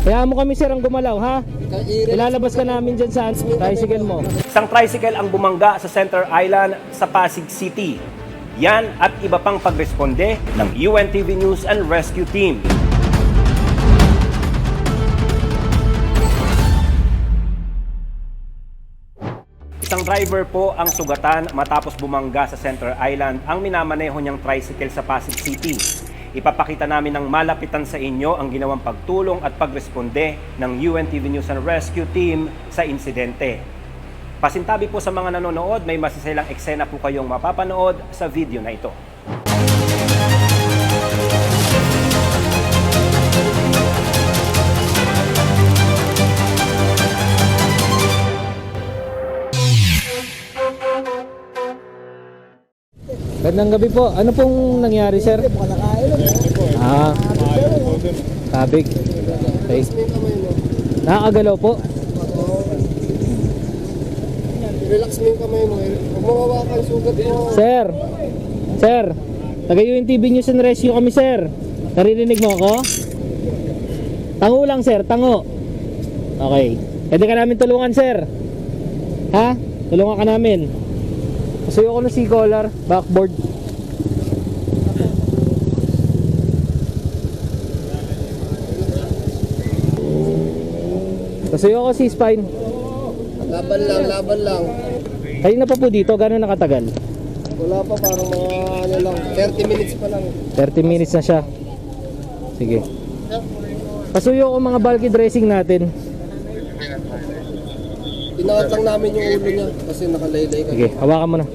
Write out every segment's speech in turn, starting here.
Kaya mo kami sir ang gumalaw ha. Ilalabas ka namin dyan sa tricycle mo. Isang tricycle ang bumangga sa Center Island sa Pasig City. Yan at iba pang pagresponde ng UNTV News and Rescue Team. Isang driver po ang sugatan matapos bumangga sa Center Island ang minamaneho niyang tricycle sa Pasig City. Ipapakita namin ng malapitan sa inyo ang ginawang pagtulong at pagresponde ng UNTV News and Rescue Team sa insidente. Pasintabi po sa mga nanonood, may masisilang eksena po kayong mapapanood sa video na ito. Gandang gabi po. Ano pong nangyari sir? Kabig. Okay. Nakakagalaw po. Relax mo yung kamay mo. Huwag mo hawakan yung sugat mo. Sir, taga UNTV News and Rescue kami sir. Naririnig mo ako? Tango lang sir, tango. Okay. Pwede ka namin tulungan sir. Ha? Tulungan ka namin. Pasuyo ko ng C-collar, backboard. Pasuyo ko C-spine. Laban lang. Kanina pa po dito, gano'n nakatagal? Wala pa, parang mga ano lang, 30 minutes pa lang. 30 minutes na siya. Sige. Pasuyo ko mga bulky dressing natin. Tinakat lang namin yung ulo niya kasi nakalaylay ka. Sige, hawakan mo na.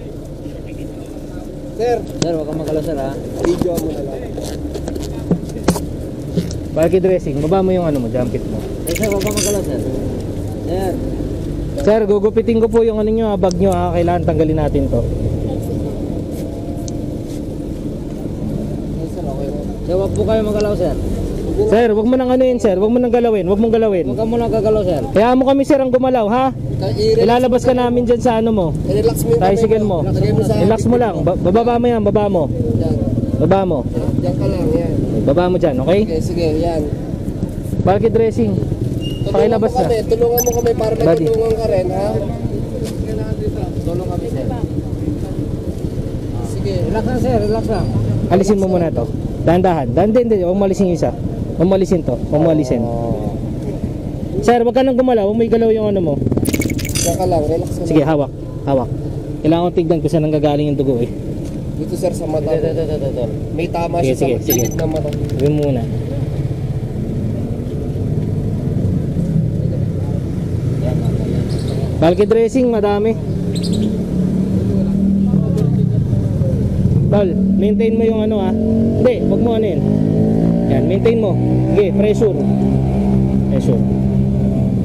Sir, Sir, huwag kang magalaw sir ha. video mo na lang. Bulky dressing, baba mo yung ano mo, jump kit mo. Sir, huwag kang magalaw, sir. Sir. Sir, gugupitin ko po yung ano nyo, bag nyo ha. Kailangan tanggalin natin to. Sir, okay na. Sir, wag po kayo magalaw, sir. Sir, wag mo nang ano yun sir, wag mo nang galawin, wag mong galawin. Huwag ka muna gagalaw, sir. Kaya mo kami sir ang gumalaw ha. Ilalabas ka namin dyan sa ano mo, Relax mo yung tricycle mo. Lagay mo sa Relax mo lang, bababa mo yan, baba mo. Yan. Baba mo. Diyan ka lang, yan. Baba mo dyan, okay? Okay, sige, yan. Bulky dressing. Pakilabas na. Tulungan mo kami para Buddy. matulungan ka rin, ha? Tulong kami, sir. Sige. Relax lang, sir. Relax lang. Alisin mo muna to. Dahan-dahan. Dahan-dahan, huwag malisin yung isa. Huwag malisin to, huwag malisin. Sir, wag ka nang gumalaw, huwag may galaw yung ano mo. Diyan ka lang, relax ka Sige, lang. hawak. Hawak. Kailangan ko tignan kung saan nanggagaling yung dugo eh. Dito, sir, sa mata. May tama Sige, siya sige, sige. sa na mata. Sabi mo muna. Bulky dressing, madami. Tol, maintain mo yung ano ha. Hindi, wag mo ano yun. Yan, maintain mo. Sige, pressure. Pressure.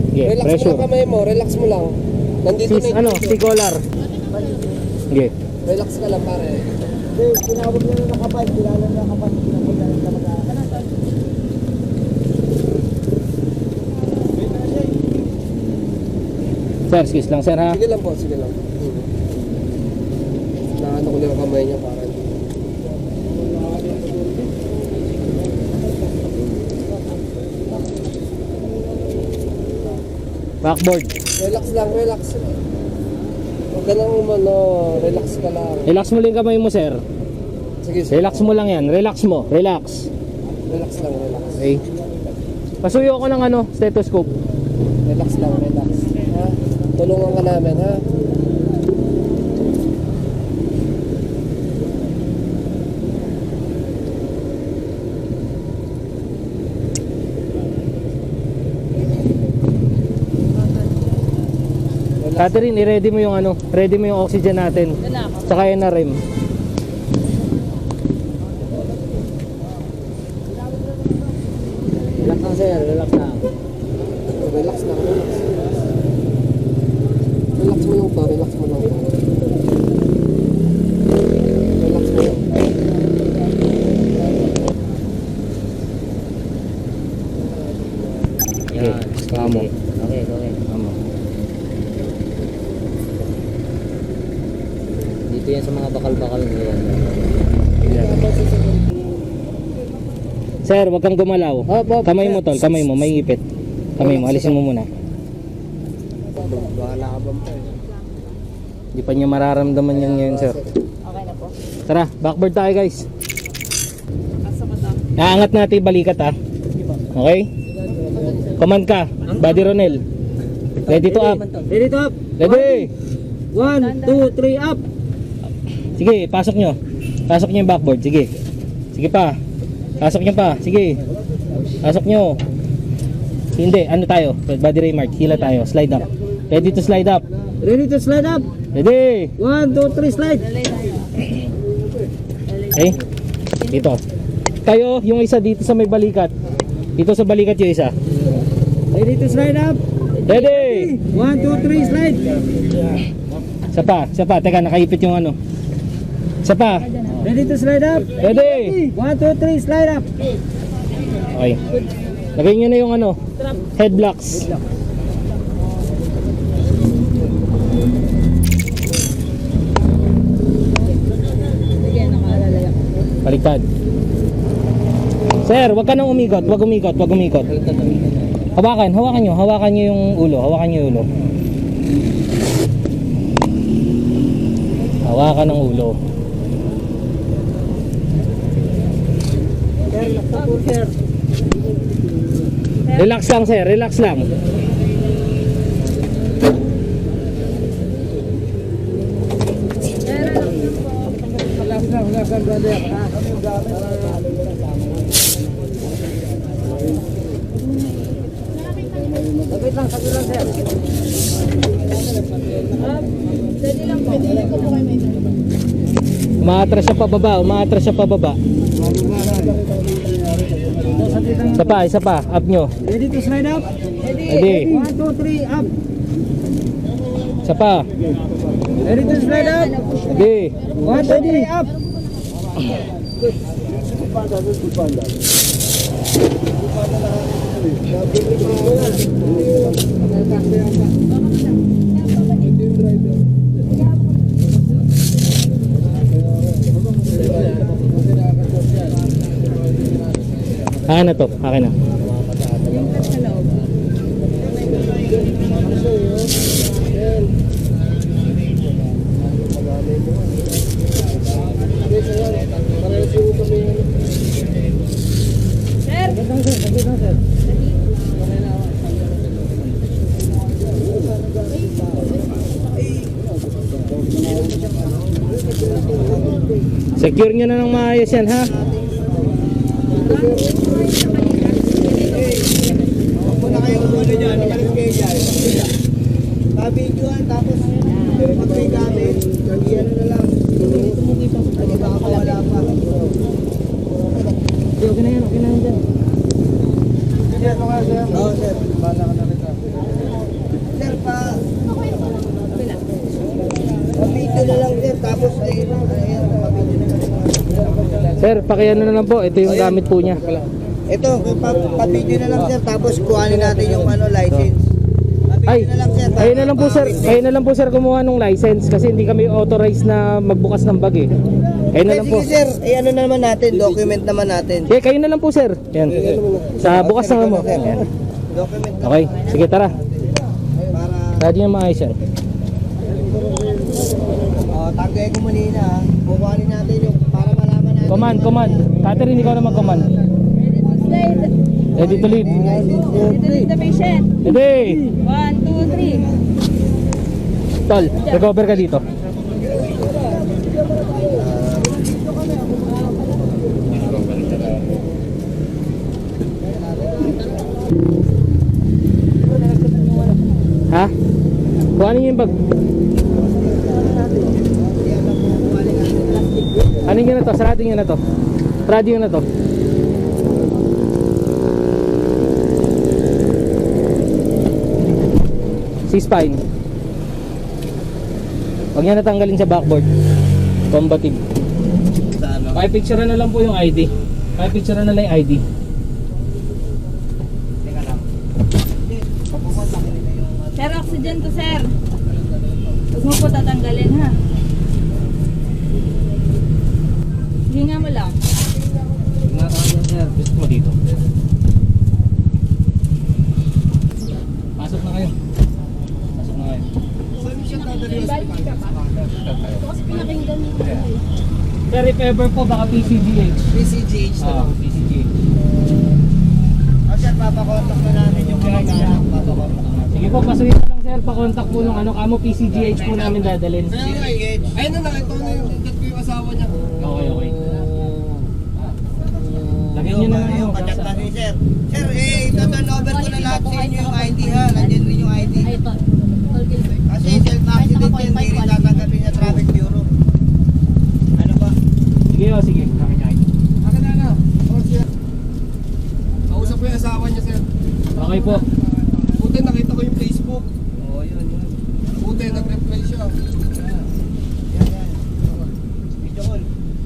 Sige, Relax mo pressure. lang kamay mo, relax mo lang. Nandito Sis, ano, si collar. Sige. Relax ka lang, pare. Tinawag nyo na nakapay, kilala na nakapay. Sir, excuse lang sir ha. Sige lang po, sige lang. Naano ko lang ang kamay niya para hindi. Backboard. Relax lang, relax. Huwag ka lang umano, relax ka lang. Relax mo lang yung kamay mo sir. Sige, sige. Relax mo lang yan. Relax mo. Relax. Relax lang, relax. Okay. Pasuyo ko ng ano, stethoscope. Relax lang, relax. Ha? Tulungan ka namin, ha? Catherine, i-ready mo yung ano, ready mo yung oxygen natin. Tsaka yun na rim. Relax lang, sir. Relax lang. Relax lang, relax. Relax mo lang to, relax mo lang to. Relax mo lang. Okay, kamo. Okay, okay. Kamo. Dito yan sa mga bakal-bakal. Sir, wag kang gumalaw. Opo, Kamay sir. mo tol, kamay mo, may ipit. Kamay mo, alisin mo muna. Baka nakabang pa eh. Hindi pa niya mararamdaman yan ngayon, sir. Okay na po. Tara, backboard tayo guys. Asa ko to? Aangat natin yung balikat ha. Okay? Command ka, Buddy Ronel. Ready to up. Ready to up. Ready. 1, 2, 3, up. Sige, pasok nyo. Pasok nyo yung backboard, sige. Sige pa. Pasok nyo pa, sige. Pasok nyo. Hindi, ano tayo? Body remark, hila tayo. Slide up. Ready to slide up. Ready to slide up. Ready. 1, 2, 3, slide. Lalay tayo. Okay? Dito. Kayo, yung isa dito sa may balikat. Dito sa balikat yung isa. Ready to slide up. Ready. 1, 2, 3, slide. Isa pa. Teka, nakaipit yung ano. Isa pa. Ready to slide up. Ready. 1, 2, 3, slide up. Okay. Lagay nyo na yung ano, head blocks. Sige, nakalalaya. Baliktad. Sir, wag ka nang umikot. Wag umikot. Hawakan nyo yung ulo. Hawakan nyo yung ulo. Hawakan ng ulo. Relax lang sir, relax lang. Sabit lang, sir. Pwede lang po. Umaatras siya pababa. Isa pa, up nyo. Ready to slide up. Ready. 1, 2, 3, up. Isa pa. Ready to slide up. Ready. 1, 2, 3, up. Akin na to, akin na. Yung cut sa loob. Sir! Sabit lang, sir. Secure nyo na ng maayos yan ha. Muna kayo muna dyan. Ikalis kayo dyan. Pabidyoan tapos pag may gamit, ano na lang. Ano baka wala pa. Okay na yan dyan. Oo sir. Bala ka na rin. Sir, pabidyo na lang sir. Tapos ayun, pabidyo na lang. Sir, pakiano na lang po. Ito yung gamit po niya. Ito, pabidyo na lang sir. Tapos kuhanin natin yung license. Ay, Pabidyo na lang sir. ayun na lang po sir. Ayun na lang po sir kumuha ng license kasi hindi kami authorized na magbukas ng bag eh. Ayun na lang po. Sige sir, ano naman natin, document naman natin. Okay, kayo na lang po sir. Yan. Sa bukas na mo. Sir, Yan. document na Okay, sige tara. para Radyo yung maayos yan. tagay ko manina ha. Kukuhanin natin yung para malaman natin. Command. Catherine, ikaw na mag-command. Ready to slide. Ready to lead. License sir. Ready to lead the patient. Ready. 1, 2, 3. Tol, recover ka dito. Ha? Kuhanin niyo yung bag. Ano nyo na to? Sarado nyo na to. Sarado nyo na to. C-spine. Huwag nyo natanggalin sa backboard. Combative. Pakipicture na lang po yung ID. Pakipicture na lang yung ID. Sir, oxygen to sir. Huwag mo po tatanggalin ha. Hinga mo lang. sir. Gusto mo dito. Pasok na kayo. Pasok na kayo. Sir, if ever po, baka PCGH. PCGH na lang. PCGH. Sir, papakontak na namin yung mga ganap. Papakontak na. Sige po, pasukin na lang sir, pa-contact po nung ano, kamo PCGH po namin dadalhin. PCGH. Ayun na lang, ito na yung asawa niya. Okay, okay. Lagyan nyo na lang yung katak na si sir. Sir, ito-turn over ko na lahat sa inyo yung ID ha. Nandiyan rin yung ID. Ay, ito. Tol Gilbert. Kasi self-accident yan, hindi rin tatanggapin sa traffic bureau. Ano ba? Sige o, sige. Kakikain. Akin na. Kausap ko yung asawa niya, sir. Okay po. Buti nakita ko yung Facebook. Oo, yun. Buti nag-reply siya. Yan. Video call.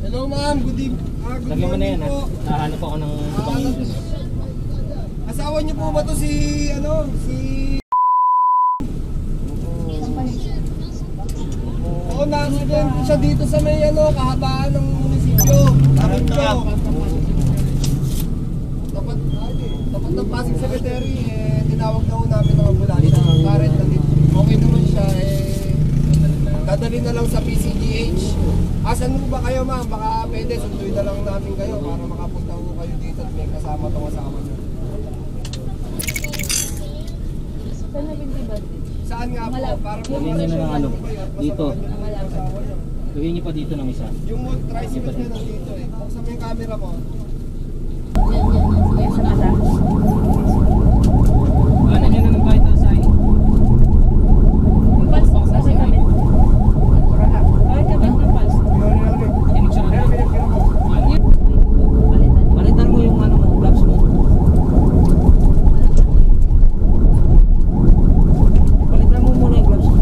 Hello ma'am, good evening. Good Lagyan mo na yan morning ha. po. Nahanap ako ng pangingin. Asawa niyo po ba to si Oo, na-accident po siya dito sa may kahabaan ng munisipyo. Bakit po? Dapat ng Pasig Cemetery, tinawag na ho namin ng ambulansya. Current na dito. Okay naman siya, dadali na lang sa PCGH. Asan mo ba kayo ma'am? Baka pwede, sunduin na lang namin kayo para makapunta ho kayo dito at may kasama itong asawa niyo. Saan na ba? Saan nga po? Para po Lagyan nyo na ng ano. Dito. Malapit. Lagyan nyo pa dito ng isa. yung tricycle niya nandito eh. Buksan mo yung camera mo. Yan. Sige, sa kasa. Ano nyo na ng vital sign? Yung pulse box, nasa kabit. Ay, kabit ng pulse. Kinig siya na. Palitan mo yung gloves mo. Palitan mo muna yung gloves mo.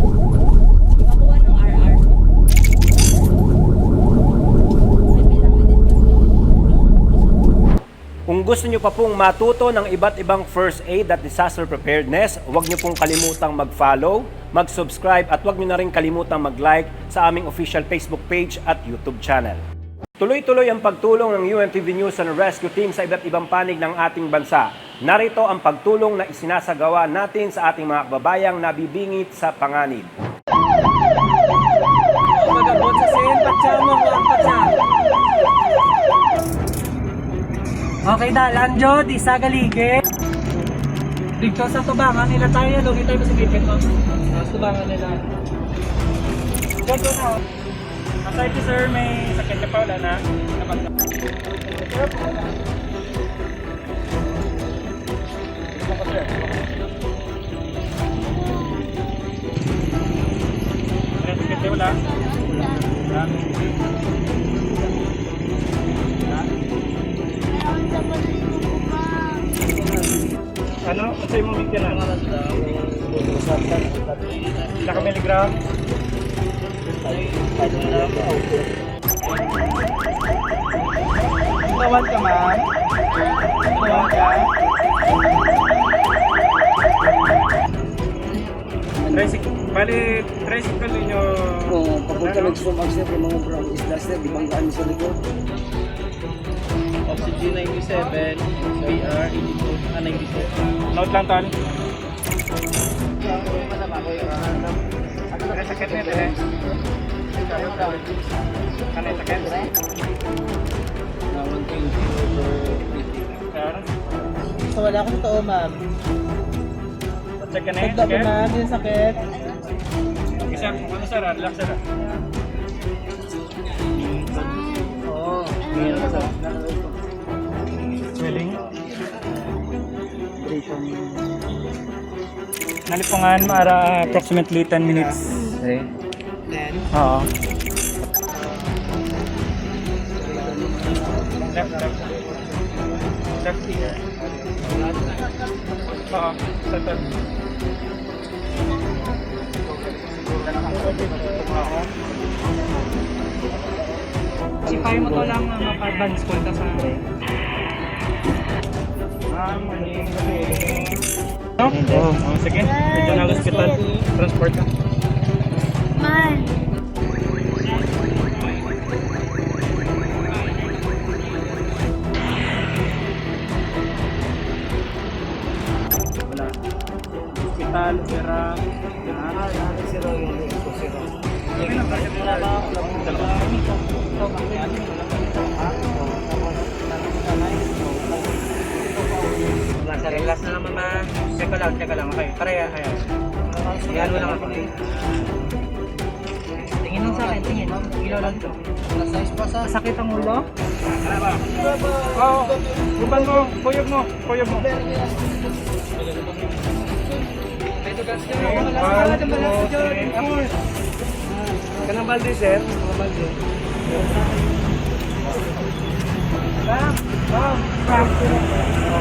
Makuha ng RR. May bilang din. Kung gusto nyo pa pong matuto ng iba't ibang first aid at disaster preparedness, huwag nyo pong kalimutang mag-follow, mag-subscribe at huwag nyo na rin kalimutang mag-like sa aming official Facebook page at YouTube channel. Tuloy-tuloy ang pagtulong ng UNTV News and Rescue Team sa iba't ibang panig ng ating bansa. Narito ang pagtulong na isinasagawa natin sa ating mga kababayang nabibingit sa panganib. Magabot sa sin, patsama mo ang patsama. Okay na, Lanjod, isa galige. Dito sa tubangan nila tayo, lugi tayo sa gipit mo. Sa tubangan nila. Dito na. Aside to sir, may sakit ka pa wala na. Sakit ka wala? Ano? Kasi mo bigyan na? Ilang ka milligram? Tawan ka man? Tawan ka? Tricycle ninyo. Oo, papunta nag-zoom out sir, yung mga brown isla sir, di bang daan sa likod? Oxygen 97, BR 92. Note lang tan. Ano sakit nito eh? Ano sakit? So wala akong totoo ma'am. Check ka na eh? Tagda ko ma'am, yung sakit. Okay sir, kung ano sir, relax sir. Oo. Swelling. Nalipungan, approximately 10 minutes. Okay. Then? Oo. Left. Left here. Oo, settle. Sipay mo to lang mapa-advance call ka sa akin. No? Oo, sige. Regional Hospital. Transport ka. Man. Wala. Hospital, pera. Relax na naman ma. Check ko lang. Okay, pareha kayo. Iyan mo lang ako. Tingin lang sa akin, tingin. Ilaw lang to. Sakit ang ulo? Oo. Guban mo, kuyog mo. Kanang balde, sir. Kanang balde.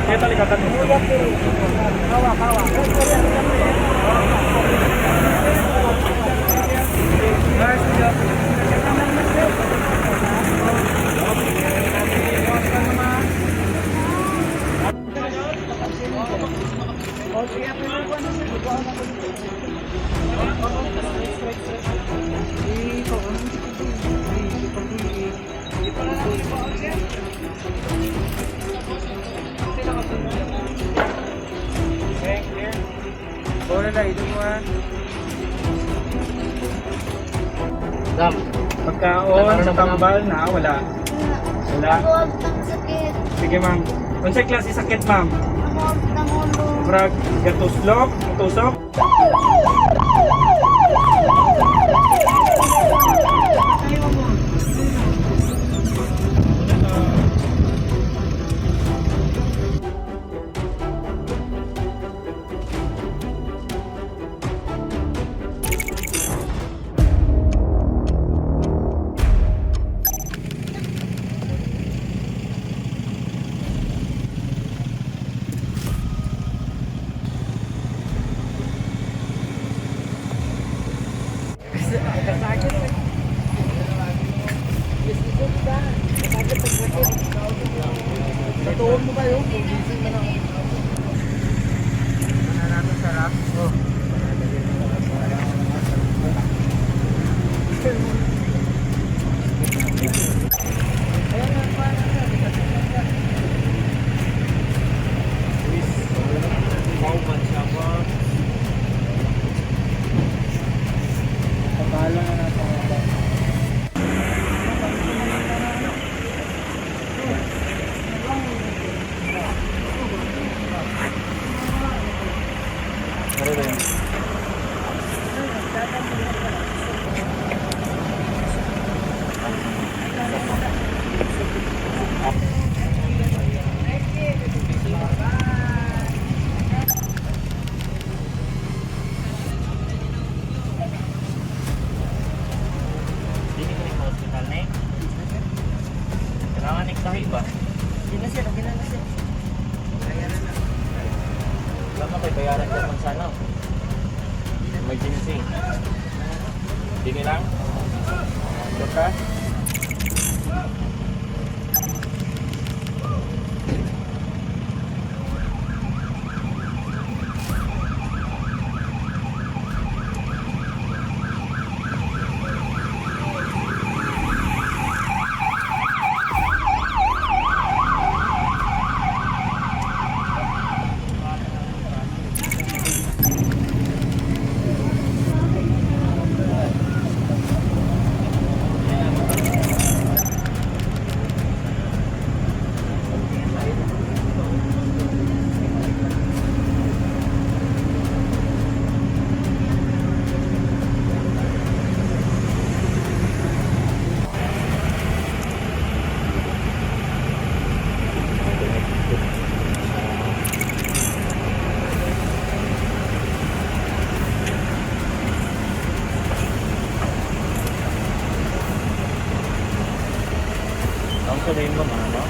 Kaya talikatan mo. Kawa. Pagkaon sa tambal na, wala. Ako, sakit. Sige ma'am. Unsay klase sakit ma'am? Ako, nangulo. Brag, gatuslok, tusok. Natuon mo kayo? Gising mo na ako. Lama ko'y bayaran ka naman sana. Emergency. Dini lang. Doka. Ang sabihin mo, mama?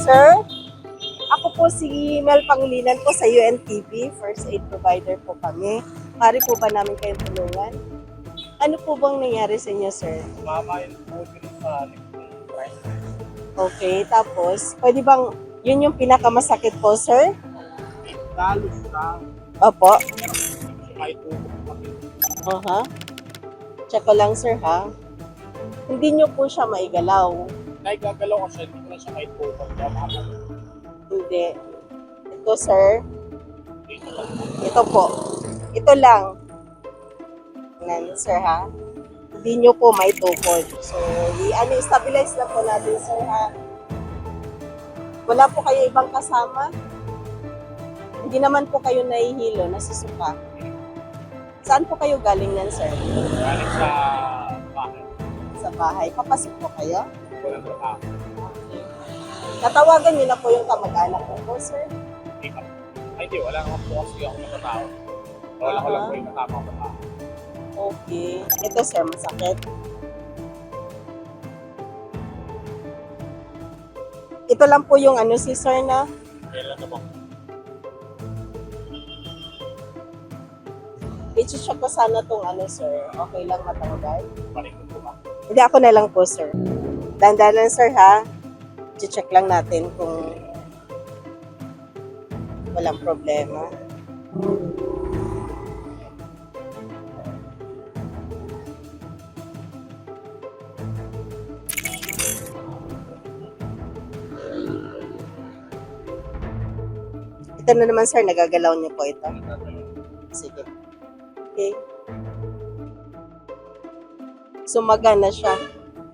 Sir, ako po si Mel Pangilinan po sa UNTV. First aid provider po kami. Mari po ba namin kayong tulungan? Ano po bang nangyari sa inyo, sir? Mama yung po sa price. Okay, tapos, pwede bang, yun yung pinakamasakit po, sir? Dalos lang. Opo. Kahit po kami. Aha. Check ko lang, sir, ha? Hindi nyo po siya maigalaw. Nagagalaw ko siya, hindi ko na siya kahit po kami. Hindi. Ito, sir. Ito po. Ito lang. Yan, sir, ha? Hindi nyo po maitukod. So, stabilize lang po natin, sir, ha? Wala po kayo ibang kasama? Hindi naman po kayo nahihilo, nasusuka. Saan po kayo galing yan, sir? Galing sa bahay. Sa bahay. Papasok po kayo? Walang trabaho. Okay. Natawagan niyo na po yung kamag-anak ko po, sir? Ay, di. Wala naman po kasi ako natatao. Wala ko lang po yung kasama ko na. Okay. Ito, sir, masakit. Ito lang po yung ano si sir na. Kailan na po? I-check ko sana tong ano, sir. Okay lang matanggal. Paringin po ba? Hindi, ako na lang po, sir. Dandanan, sir, ha? I-check lang natin kung walang problema. Ito na naman, sir. Nagagalaw niyo po ito. Sige. Okay. Sumagana siya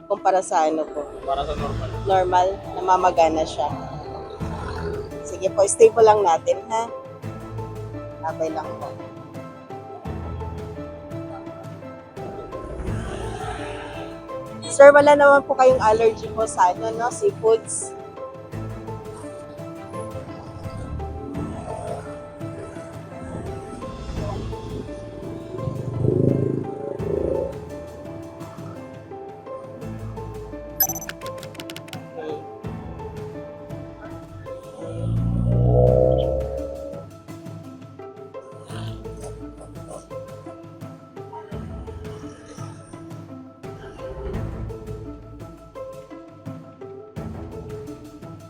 kumpara sa ano po. Para sa normal. Normal, namamagana siya. Sige po, stable lang natin, ha? Abay lang po. Sir, wala naman po kayong allergy po sa ano, no? Seafoods?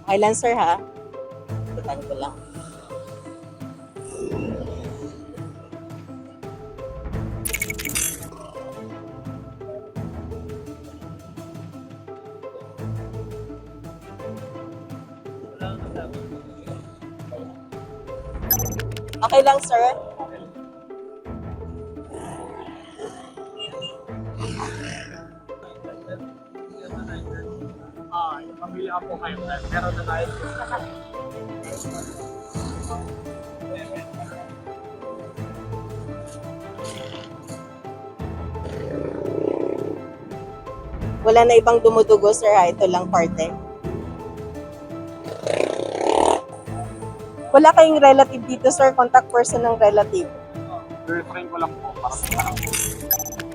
Okay lang, sir, ha? Kitan ko lang. Okay lang, sir? Yung pamilya po kayo. Meron na tayo. Wala na ibang dumudugo, sir, ha? Ito lang parte. Wala kayong relative dito, sir? Contact person ng relative. Girlfriend ko lang po. Para sa parang.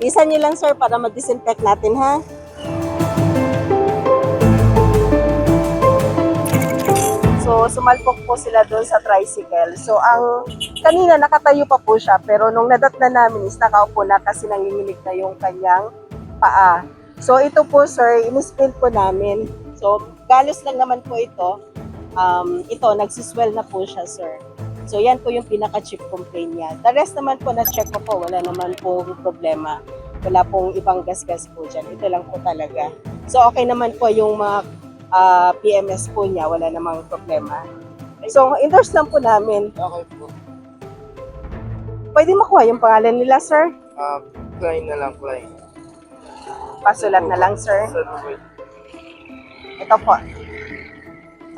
Isa niyo lang, sir, para mag-disinfect natin, ha? So, sumalpok po sila doon sa tricycle. So, kanina nakatayo pa po siya, pero nung nadat na namin is nakaupo na kasi nanginginig na yung kanyang paa. So, ito po, sir, in-spill po namin. So, galos lang naman po ito. Ito, nagsiswell na po siya, sir. So, yan po yung pinaka-chief complaint niya. The rest naman po, na-check ko po, wala naman po problema. Wala pong ibang gas-gas po dyan. Ito lang po talaga. So, okay naman po yung mga PMS po niya, wala namang problema. So, endorse lang po namin. Okay po. Pwede makuha yung pangalan nila, sir? Klein na lang, Klein. Pasulat na lang, sir. Ito po.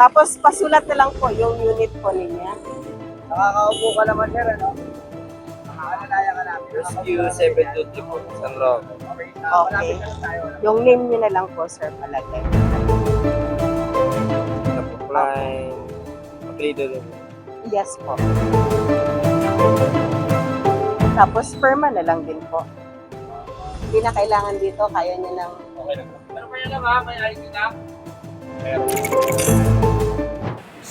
Tapos, pasulat na lang po yung unit po niya. Nakakaupo ka naman sir, ano? Nakakalaya ka namin. Rescue 723 po, San Roque. Okay. Yung name niyo na lang po, sir, palagay. Klein. Apelido din. Yes po. Tapos perma na lang din po. Hindi na kailangan dito, kaya niya ng...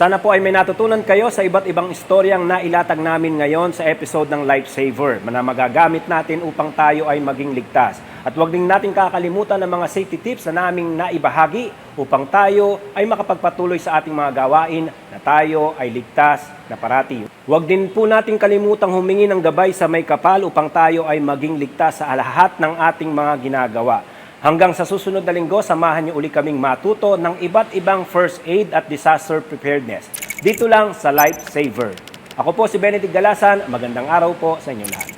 Sana po ay may natutunan kayo sa iba't ibang istoryang nailatag namin ngayon sa episode ng Lifesaver na magagamit natin upang tayo ay maging ligtas. At huwag din natin kakalimutan ng mga safety tips na naming naibahagi upang tayo ay makapagpatuloy sa ating mga gawain na tayo ay ligtas na parati. Huwag din po natin kalimutang humingi ng gabay sa may kapal upang tayo ay maging ligtas sa lahat ng ating mga ginagawa. Hanggang sa susunod na linggo, samahan niyo uli kaming matuto ng iba't ibang first aid at disaster preparedness. Dito lang sa Lifesaver. Ako po si Benedict Galasan. Magandang araw po sa inyo lahat.